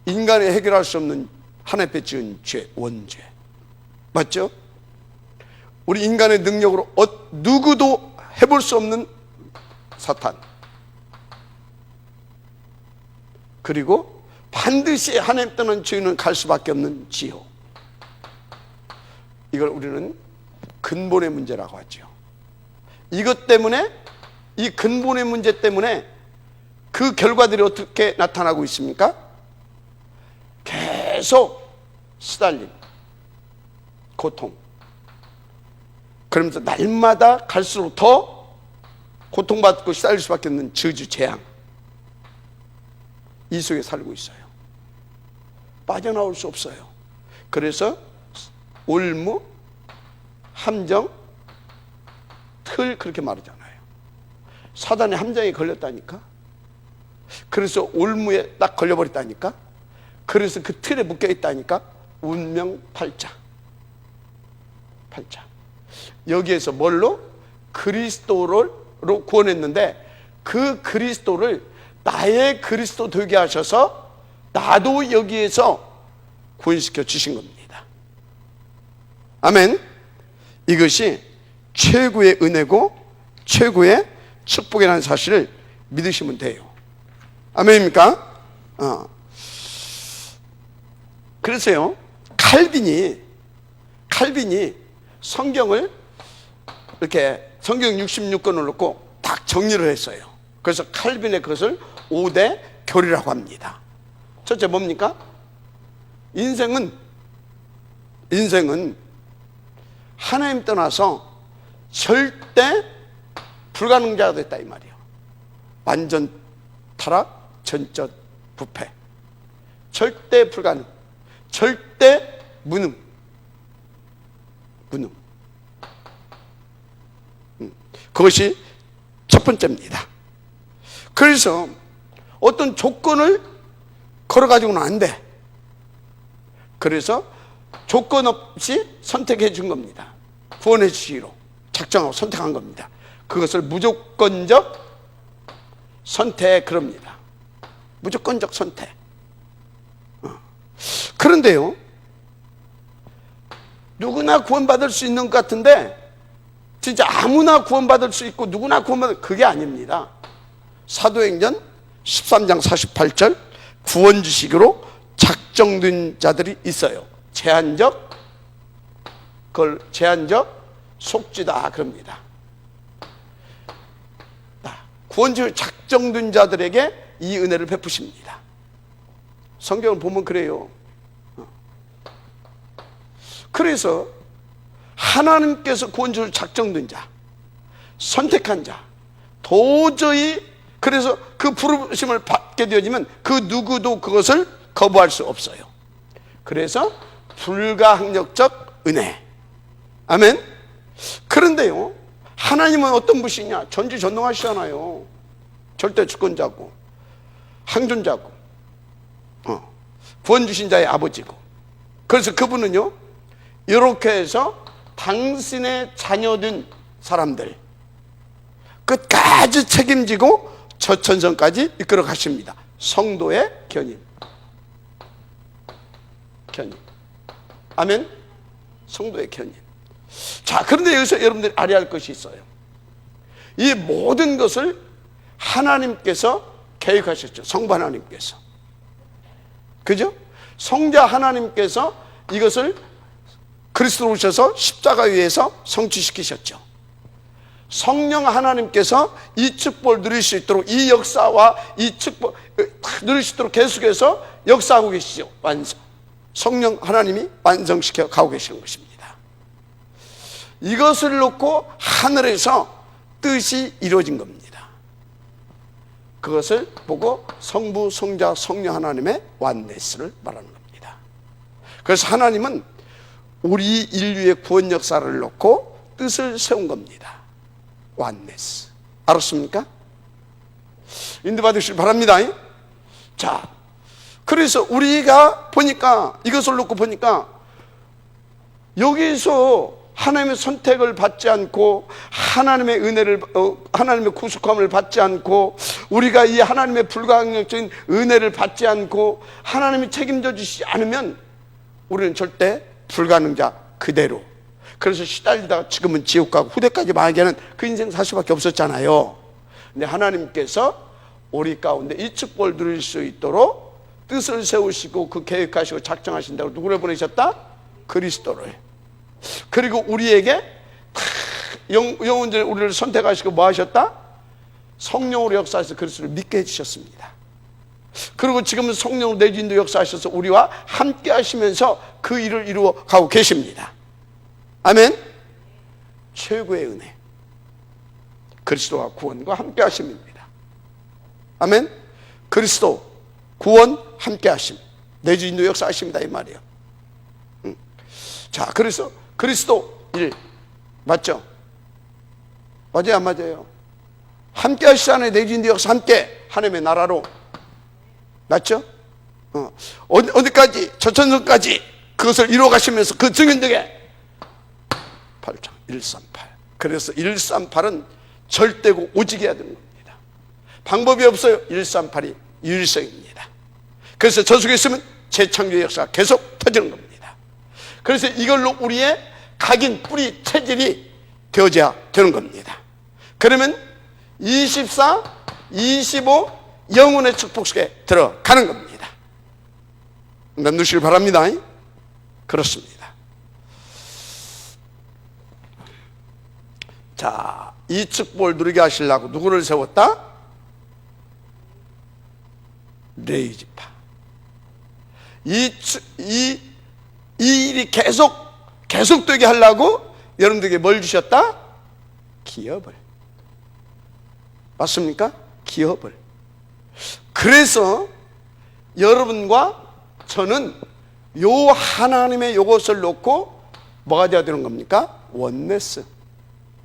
인간이 해결할 수 없는 하나님 앞에 지은 죄, 원죄. 맞죠? 우리 인간의 능력으로 누구도 해볼 수 없는 사탄. 그리고 반드시 하나님 떠난 죄인은 갈 수밖에 없는 지옥. 이걸 우리는 근본의 문제라고 하죠. 이것 때문에, 이 근본의 문제 때문에 그 결과들이 어떻게 나타나고 있습니까? 계속 시달림, 고통. 그러면서 날마다 갈수록 더 고통받고 시달릴 수밖에 없는 저주, 재앙. 이 속에 살고 있어요. 빠져나올 수 없어요. 그래서 올무, 함정, 틀 그렇게 말하잖아요. 사단의 함정에 걸렸다니까. 그래서 올무에 딱 걸려버렸다니까. 그래서 그 틀에 묶여 있다니까. 운명 팔자. 여기에서 뭘로? 그리스도로 구원했는데 그 그리스도를 나의 그리스도 되게 하셔서 나도 여기에서 구원시켜 주신 겁니다. 아멘. 이것이 최고의 은혜고 최고의 축복이라는 사실을 믿으시면 돼요. 아멘입니까? 그래서요, 칼빈이 성경을 이렇게 성경 66권을 놓고 딱 정리를 했어요. 그래서 칼빈의 그것을 5대 교리라고 합니다. 첫째 뭡니까? 인생은 하나님 떠나서 절대 불가능자가 됐다 이 말이에요. 완전 타락, 전적 부패, 절대 불가능, 절대 무능. 그것이 첫 번째입니다. 그래서 어떤 조건을 걸어가지고는 안 돼. 그래서 조건 없이 선택해 준 겁니다. 구원해 주시기로 작정하고 선택한 겁니다. 그것을 무조건적 선택 그럽니다. 무조건적 선택. 그런데요, 누구나 구원받을 수 있는 것 같은데 진짜 아무나 구원받을 수 있고 누구나 구원받을, 그게 아닙니다. 사도행전 13장 48절, 구원 주시기로 작정된 자들이 있어요. 제한적, 그걸 제한적 속죄다 그럽니다. 구원 주시기로 작정된 자들에게 이 은혜를 베푸십니다. 성경을 보면 그래요. 그래서 하나님께서 구원 주시기로 작정된 자, 선택한 자, 도저히, 그래서 그 부르심을 받게 되어지면 그 누구도 그것을 거부할 수 없어요. 그래서 불가항력적 은혜. 아멘. 그런데요, 하나님은 어떤 분이냐? 전지전능하시잖아요. 절대 주권자고 항존자고 구원 주신 자의 아버지고. 그래서 그분은요, 이렇게 해서 당신의 자녀된 사람들 끝까지 책임지고 저천성까지 이끌어 가십니다. 성도의 견인. 아멘. 성도의 견인. 자, 그런데 여기서 여러분들이 알아야 할 것이 있어요. 이 모든 것을 하나님께서 계획하셨죠. 성부 하나님께서. 그죠? 성자 하나님께서 이것을 그리스도로 오셔서 십자가 위에서 성취시키셨죠. 성령 하나님께서 이 축복을 누릴 수 있도록, 이 역사와 이 축복 누릴 수 있도록 계속해서 역사하고 계시죠. 완성. 성령 하나님이 완성시켜 가고 계시는 것입니다. 이것을 놓고 하늘에서 뜻이 이루어진 겁니다. 그것을 보고 성부, 성자, 성령 하나님의 완네스를 말하는 겁니다. 그래서 하나님은 우리 인류의 구원 역사를 놓고 뜻을 세운 겁니다. 완네스. 알았습니까? 인도받으시길 바랍니다. 자, 그래서 우리가 보니까, 이것을 놓고 보니까 여기서 하나님의 선택을 받지 않고 하나님의 은혜를, 하나님의 구속함을 받지 않고 우리가 이 하나님의 불가항력적인 은혜를 받지 않고 하나님이 책임져 주시지 않으면 우리는 절대 불가능자 그대로, 그래서 시달리다가 지금은 지옥 가고 후대까지 망하게 하는 그 인생 살 수밖에 없었잖아요. 근데 하나님께서 우리 가운데 이 축복을 누릴 수 있도록 뜻을 세우시고 그 계획하시고 작정하신다고 누구를 보내셨다? 그리스도를. 그리고 우리에게 영혼들 우리를 선택하시고 뭐 하셨다? 성령으로 역사하셔서 그리스도를 믿게 해주셨습니다. 그리고 지금은 성령으로 내주인도 역사하셔서 우리와 함께 하시면서 그 일을 이루어 가고 계십니다. 아멘. 최고의 은혜, 그리스도와 구원과 함께 하심입니다. 아멘. 그리스도 구원 함께 하심, 내주인도 역사하십니다 이 말이에요. 자, 그래서 그리스도 일 맞죠? 맞아요 안 맞아요? 함께 하시잖아요. 내주인도 역사 함께 하나님의 나라로. 맞죠? 어디까지? 저천성까지 그것을 이루어 가시면서 그 증인되게 8장 138. 그래서 138은 절대고 오직해야 되는 겁니다. 방법이 없어요. 138이 유일성입니다. 그래서 저 속에 있으면 재창조의 역사가 계속 터지는 겁니다. 그래서 이걸로 우리의 각인, 뿌리, 체질이 되어져야 되는 겁니다. 그러면 24, 25 영혼의 축복 속에 들어가는 겁니다. 누시길 바랍니다. 그렇습니다. 자, 이 축복을 누리게 하시려고 누구를 세웠다? 레위지파. 이 일이 계속되게 하려고 여러분들에게 뭘 주셨다? 기업을. 맞습니까? 기업을. 그래서 여러분과 저는 요 하나님의 요것을 놓고 뭐가 되어야 되는 겁니까? 원네스.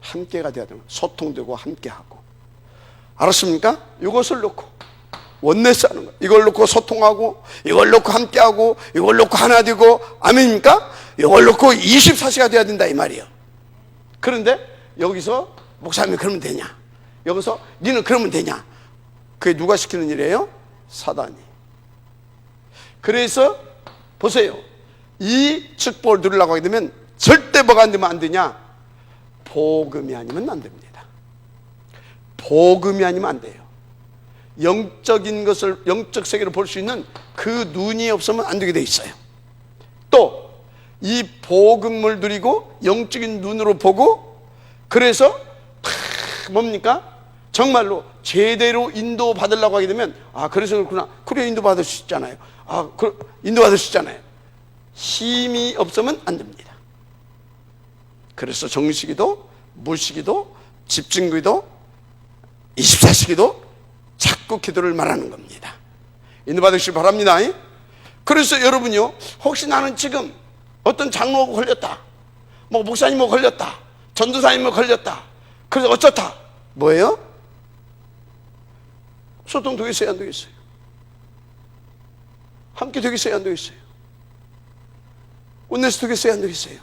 함께가 되어야 되는 거예요. 소통되고 함께하고. 알았습니까? 이것을 놓고 원네스 하는 거예요. 이걸 놓고 소통하고, 이걸 놓고 함께하고, 이걸 놓고 하나 되고. 아멘입니까? 이걸 놓고 24시가 돼야 된다 이 말이에요. 그런데 여기서 목사님이 그러면 되냐, 여기서 니는 그러면 되냐, 그게 누가 시키는 일이에요? 사단이. 그래서 보세요, 이 축복을 누리려고 하게 되면 절대 뭐가 안 되면 안 되냐? 복음이 아니면 안 됩니다. 복음이 아니면 안 돼요. 영적인 것을, 영적 세계를 볼 수 있는 그 눈이 없으면 안 되게 돼 있어요. 또 이 복음을 누리고 영적인 눈으로 보고, 그래서 뭡니까? 정말로 제대로 인도 받으려고 하게 되면, 아 그래서 그렇구나, 그래 인도 받을 수 있잖아요. 아 인도 받을 수 있잖아요. 힘이 없으면 안 됩니다. 그래서 정시기도, 무시기도, 집중기도, 24시기도 자꾸 기도를 말하는 겁니다. 인도 받으시기 바랍니다. 그래서 여러분요, 혹시 나는 지금 어떤 장로가 걸렸다, 뭐 목사님이 걸렸다, 전도사님이 걸렸다, 그래서 어쩌다, 뭐예요? 소통 되겠어요, 안 되겠어요? 함께 되겠어요, 안 되겠어요? 온내서 되겠어요, 안 되겠어요?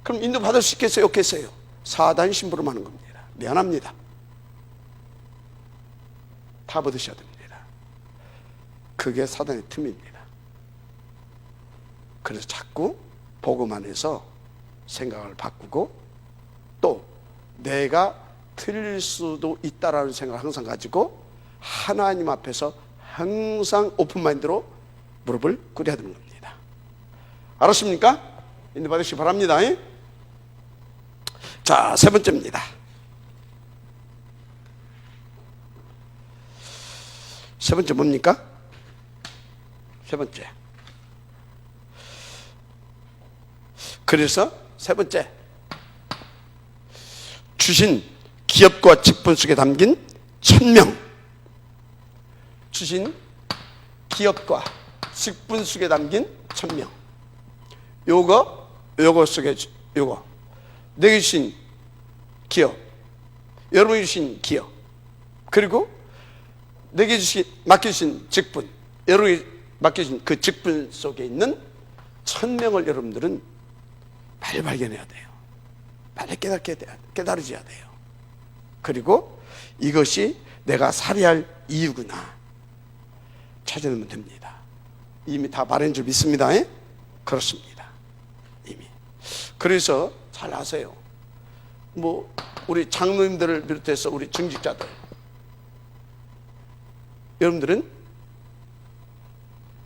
그럼 인도 받을 수 있겠어요, 없겠어요? 사단 심부름 하는 겁니다. 미안합니다. 다 받으셔야 됩니다. 그게 사단의 틈입니다. 그래서 자꾸 복음 안에서 생각을 바꾸고, 또 내가 틀릴 수도 있다라는 생각을 항상 가지고 하나님 앞에서 항상 오픈마인드로 무릎을 꿇어야 되는 겁니다. 알았습니까? 인도 받으시기 바랍니다. 자, 세 번째입니다. 세 번째 뭡니까? 세 번째. 그래서 세 번째, 주신 기업과 직분 속에 담긴 천명. 주신 기업과 직분 속에 담긴 천명. 요거 속에, 요거 내게 주신 기업, 여러분이 주신 기업, 그리고 내게 맡겨주신 직분, 여러분이 맡겨주신 그 직분 속에 있는 천명을 여러분들은 빨리 발견해야 돼요. 빨리 깨달으셔야 돼요. 그리고 이것이 내가 살아야 할 이유구나 찾아내면 됩니다. 이미 다 말한 줄 믿습니다. 그렇습니다. 이미. 그래서 잘 아세요. 뭐 우리 장로님들을 비롯해서 우리 중직자들, 여러분들은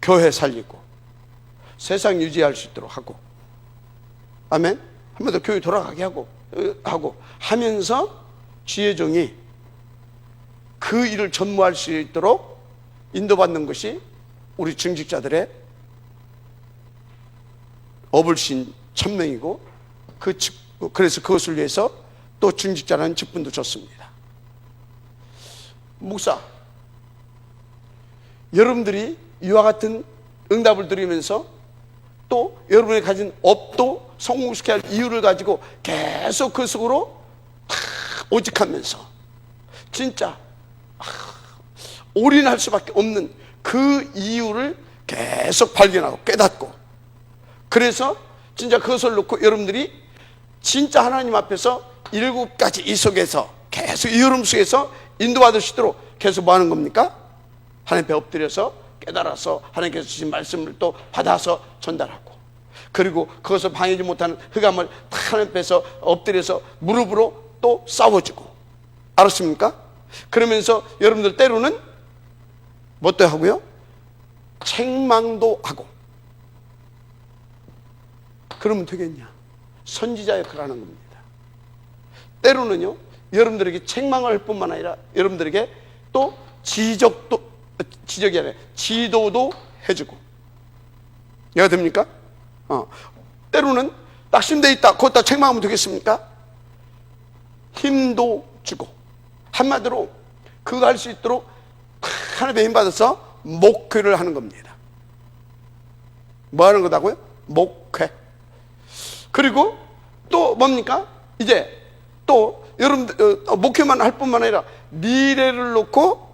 교회 살리고 세상 유지할 수 있도록 하고, 아멘, 한 번 더 교회 돌아가게 하고 하면서 주의 종이 그 일을 전무할 수 있도록 인도받는 것이 우리 중직자들의 어불신 천명이고, 그래서 그것을 위해서 또 중직자라는 직분도 줬습니다. 목사, 여러분들이 이와 같은 응답을 드리면서 또 여러분이 가진 업도 성공시켜야 할 이유를 가지고 계속 그 속으로 오직하면서 진짜 올인할 수밖에 없는 그 이유를 계속 발견하고 깨닫고, 그래서 진짜 그것을 놓고 여러분들이 진짜 하나님 앞에서 7가지 이 속에서 계속 이 흐름 속에서 인도받을 수 있도록 계속 뭐 하는 겁니까? 하나님 앞에 엎드려서 깨달아서 하나님께서 주신 말씀을 또 받아서 전달하고, 그리고 그것을 방해하지 못하는 흑암을 하나님 앞에서 엎드려서 무릎으로 또 싸워주고. 알았습니까? 그러면서 여러분들 때로는 뭣도 하고요? 책망도 하고. 그러면 되겠냐? 선지자 역할을 하는 겁니다. 때로는요, 여러분들에게 책망을 할 뿐만 아니라 여러분들에게 또 지적이 아니라 지도도 해주고. 이해가 됩니까? 때로는 낙심되어 있다, 거기다 책망하면 되겠습니까? 힘도 주고, 한마디로 그거 할 수 있도록 하나님의 힘 받아서 목회를 하는 겁니다. 뭐 하는 거다고요? 목회. 그리고 또 뭡니까? 이제 또 여러분들 목회만 할 뿐만 아니라 미래를 놓고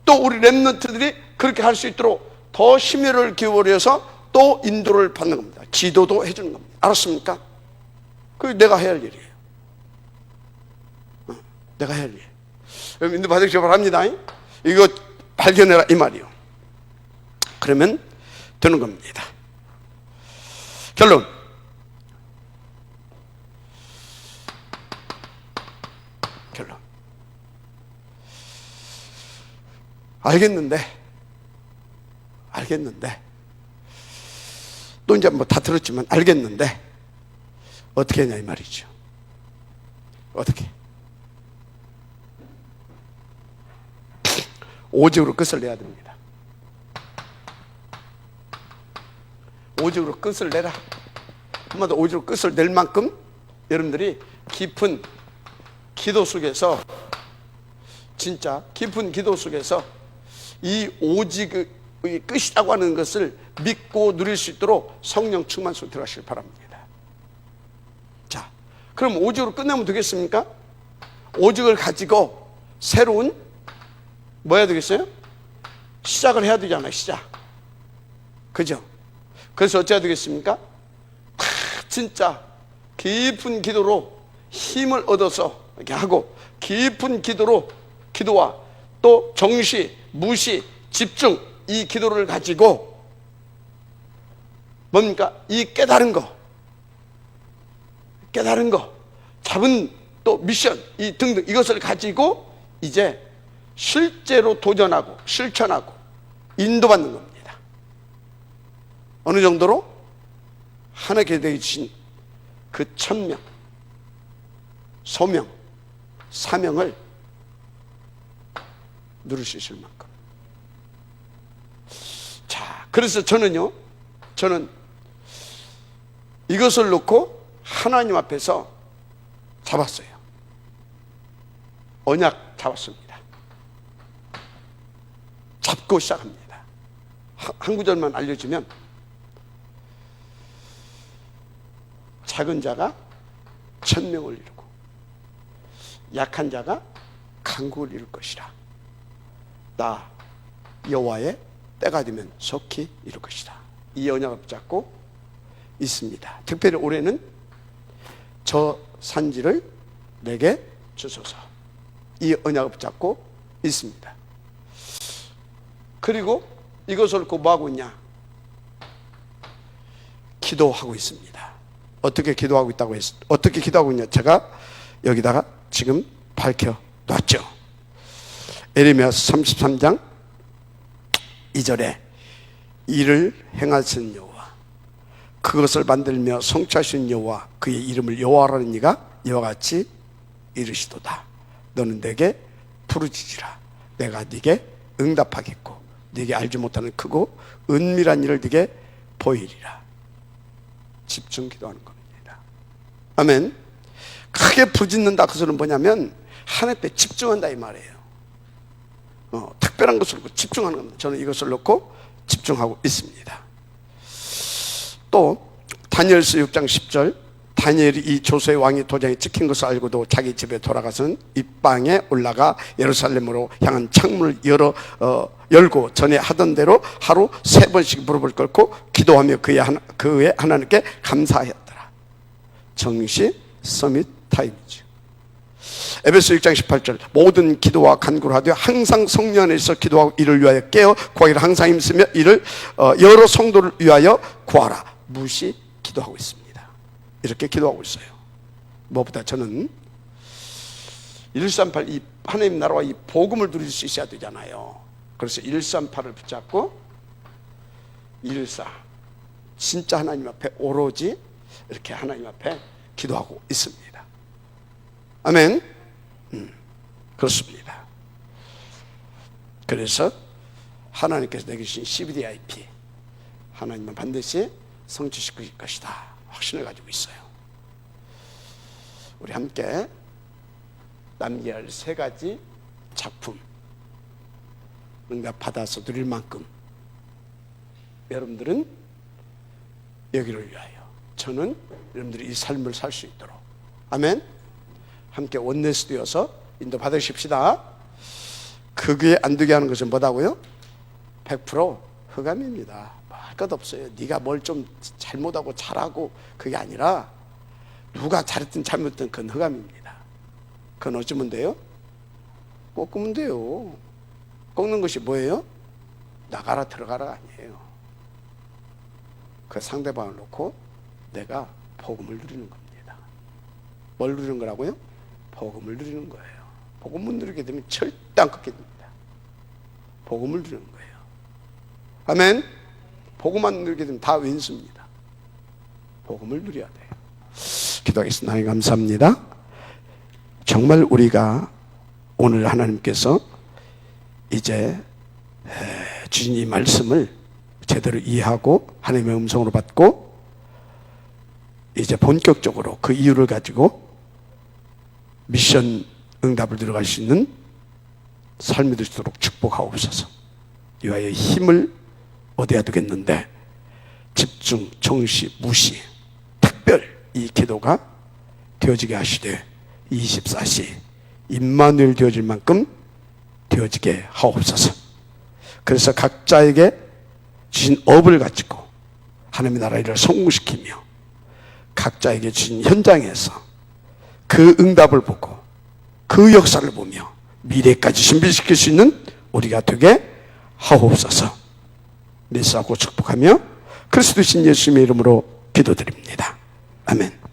또 우리 렘넌트들이 그렇게 할 수 있도록 더 심혈을 기울여서 또 인도를 받는 겁니다. 지도도 해주는 겁니다. 알았습니까? 그게 내가 해야 할 일이에요. 내가 해야 할 일. 여러분 인도 받으시기 바랍니다. 이거 발견해라 이 말이요. 그러면 되는 겁니다. 결론. 알겠는데 또 이제 뭐 다 들었지만 알겠는데 어떻게 하냐 이 말이죠. 어떻게? 오직으로 끝을 내야 됩니다. 오직으로 끝을 내라. 한마디로 오직으로 끝을 낼 만큼 여러분들이 깊은 기도 속에서, 진짜 깊은 기도 속에서 이 오직의 끝이라고 하는 것을 믿고 누릴 수 있도록 성령 충만 속에 들어가시길 바랍니다. 자, 그럼 오직으로 끝내면 되겠습니까? 오직을 가지고 새로운 뭐 해야 되겠어요? 시작을 해야 되잖아요. 시작. 그죠? 그래서 어찌해야 되겠습니까? 진짜 깊은 기도로 힘을 얻어서 이렇게 하고, 깊은 기도와 또 정시, 무시, 집중, 이 기도를 가지고 뭡니까? 이 깨달은 거, 잡은 또 미션, 이 등등 이것을 가지고 이제 실제로 도전하고 실천하고 인도받는 겁니다. 어느 정도로? 하나님께 주신 그 천명, 소명, 사명을 누릴 수 있을 만큼. 자, 그래서 저는 이것을 놓고 하나님 앞에서 잡았어요. 언약 잡았습니다. 잡고 시작합니다. 한 구절만 알려주면, 작은 자가 천명을 이루고 약한 자가 강국을 이룰 것이라. 나 여호와의 때가 되면 속히 이룰 것이다. 이 언약을 붙잡고 있습니다. 특별히 올해는 저 산지를 내게 주소서. 이 언약을 붙잡고 있습니다. 그리고 이것을 놓고 뭐하고 있냐? 기도하고 있습니다. 어떻게 기도하고 있다고 했어? 어떻게 기도하고 있냐? 제가 여기다가 지금 밝혀놨죠. 에레미야서 33장 2절에 이를 행하신 여호와, 그것을 만들며 성취하신 여호와, 그의 이름을 여호와라는 이가 이와 같이 이르시도다. 너는 내게 부르짖으라. 내가 네게 응답하겠고 네게 알지 못하는 크고 은밀한 일을 네게 보이리라. 집중 기도하는 겁니다. 아멘. 크게 부짖는다, 그 소리는 뭐냐면 하나님 때 집중한다 이 말이에요. 특별한 것을 놓고 집중하는 겁니다. 저는 이것을 놓고 집중하고 있습니다. 또 다니엘서 6장 10절, 다니엘이 이 조세의 왕이 도장에 찍힌 것을 알고도 자기 집에 돌아가서는 입방에 올라가 예루살렘으로 향한 창문을 열고 전에 하던 대로 하루 3번씩 무릎을 꿇고 기도하며 그의 하나님께 감사하였더라. 정시 서밋 타임이죠. 에베소 6장 18절, 모든 기도와 간구를 하되 항상 성령 안에서 기도하고 이를 위하여 깨어 구하기를 항상 힘쓰며 이를 여러 성도를 위하여 구하라. 무시 기도하고 있습니다. 이렇게 기도하고 있어요. 무엇보다 저는 138, 이 하나님 나라와 이 복음을 누릴 수 있어야 되잖아요. 그래서 138을 붙잡고 114, 진짜 하나님 앞에 오로지 이렇게 하나님 앞에 기도하고 있습니다. 아멘. 그렇습니다. 그래서 하나님께서 내게 주신 CBDIP, 하나님은 반드시 성취시킬 것이다 확신을 가지고 있어요. 우리 함께 남겨야 할 3가지 작품 응답 받아서 누릴 만큼 여러분들은 여기를 위하여, 저는 여러분들이 이 삶을 살 수 있도록, 아멘. 함께 원내스 되어서 인도 받으십시다. 거기에 안 되게 하는 것은 뭐다고요? 100% 흑암입니다. 할 것 없어요. 네가 뭘 좀 잘못하고 잘하고 그게 아니라 누가 잘했든 잘못했든 그건 흑암입니다. 그건 어쩌면 돼요? 꺾으면 돼요. 꺾는 것이 뭐예요? 나가라 들어가라가 아니에요. 그 상대방을 놓고 내가 복음을 누리는 겁니다. 뭘 누리는 거라고요? 복음을 누리는 거예요. 복음을 누리게 되면 절대 안 꺾게 됩니다. 복음을 누리는 거예요. 아멘. 복음만 누리게 되면 다 왼수입니다. 복음을 누려야 돼요. 기도하겠습니다. 하나님 감사합니다. 정말 우리가 오늘 하나님께서 이제 주신 이 말씀을 제대로 이해하고 하나님의 음성으로 받고 이제 본격적으로 그 이유를 가지고 미션 응답을 들어갈 수 있는 삶이 되도록 축복하옵소서. 이와의 힘을 얻어야 되겠는데 집중, 정시, 무시, 특별 이 기도가 되어지게 하시되 24시 임마누엘 되어질 만큼 되어지게 하옵소서. 그래서 각자에게 주신 업을 가지고 하나님의 나라 일을 성공시키며 각자에게 주신 현장에서 그 응답을 보고 그 역사를 보며 미래까지 준비시킬 수 있는 우리가 되게 하옵소서. 메시하고 축복하며 그리스도신 예수님의 이름으로 기도드립니다. 아멘.